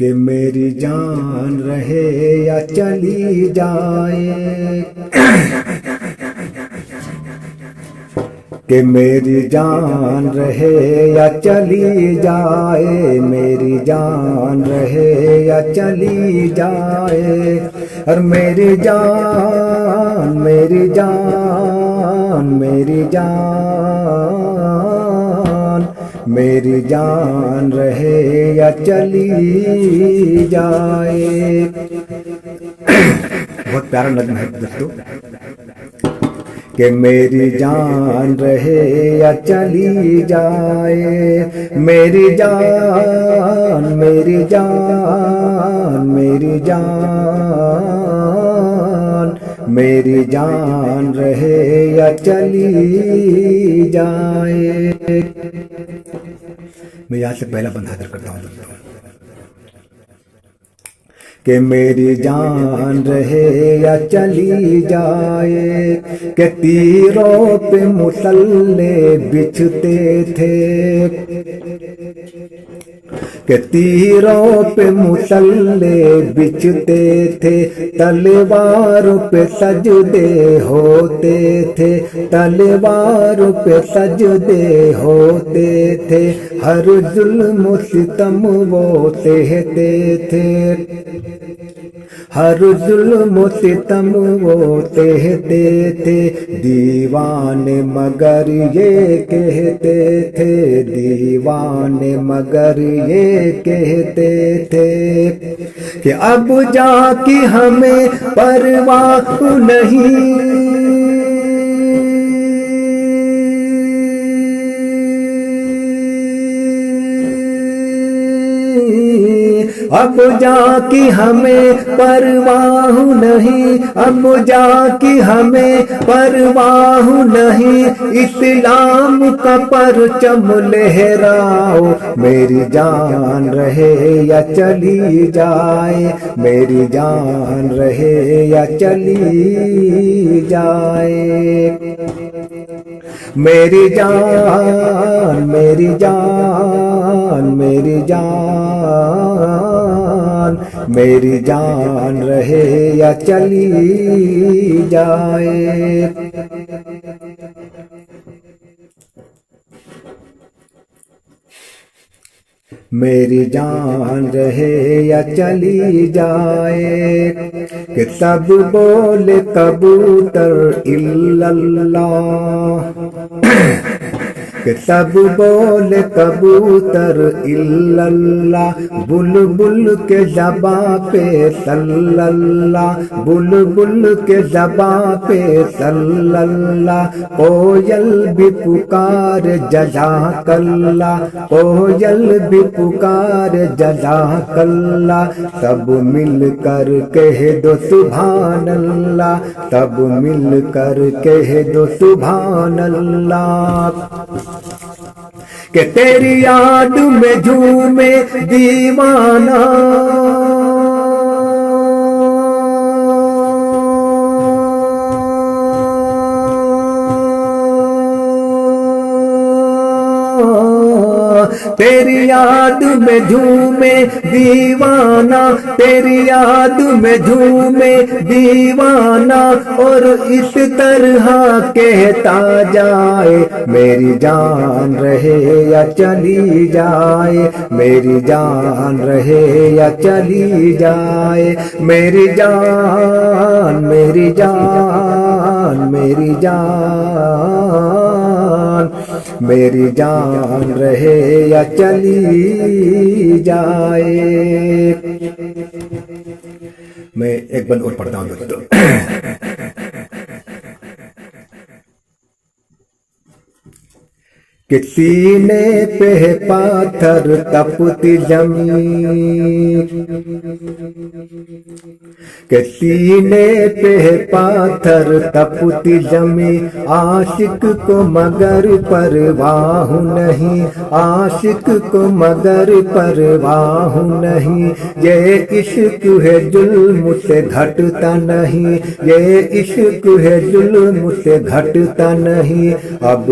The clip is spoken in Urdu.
کہ میری جان رہے یا چلی جائے، کہ میری جان رہے یا چلی جائے، میری جان رہے یا چلی جائے، اور میری جان میری جان میری جان میری جان رہے یا چلی جائے۔ بہت پیارا نظم ہے دوستو، کہ میری جان رہے یا چلی جائے، میری جان میری جان میری جان میری جان رہے یا چلی جائے۔ میں یہاں سے پہلا بند حاضر کرتا ہوں دوستوں، کہ میری جان رہے یا چلی جائے، کہ تیروں پہ مسلح بچھتے تھے، کہ تیروں پہ مسلح بچھتے تھے، تلواروں پہ سجدے ہوتے تھے، تلواروں پہ سجدے ہوتے تھے، ہر ظلم و ستم وہ سہتے تھے، ہر ظلم و ستم وہ سہتے تھے، دیوانے مگر یہ کہتے تھے، دیوانے مگر یہ کہتے تھے، کہ اب جا کے ہمیں پرواہ نہیں، اب جا کے ہمیں پرواہ نہیں، اب جا کے ہمیں پرواہ نہیں، اسلام کا پرچم لہراؤ، میری جان رہے یا چلی جائے، میری جان رہے یا چلی جائے، میری جان میری جان میری جان میری جان رہے یا چلی جائے۔ میری جان رہے یا چلی جائے، کہ سب بولے کبوتر الا اللہ، کہ سب بولے کبوتر الا اللہ، بلبل کے زباں پہ صلی اللہ، بلبل کے زباں پہ صلی اللہ، کوئل بھی پکار جزاک اللہ، کوئل بھی پکار جزاک اللہ، سب مل کر کہہ دو سبحان اللہ، سب مل کر کہہ دو سبحان اللہ، کہ تیری یاد میں جھومے دیوانہ، تیری یاد میں جھومے دیوانہ، تیری یاد میں جھومے دیوانہ، اور اس طرح کہتا جائے، میری جان رہے یا چلی جائے، میری جان رہے یا چلی جائے، میری جان میری جان میری جان میری جان رہے یا چلی جائے۔ میں ایک بند اور پڑھتا ہوں دوستو، کہ سینے پہ پاتھر تپتی زمین، کہ سینے پہ پاتھر تپتی زمین، عاشق کو مگر پرواہ نہیں، عاشق کو مگر پرواہ نہیں، یہ عشق ہے ظلم سے گھٹتا نہیں، یہ عشق ہے ظلم سے گھٹتا نہیں، اب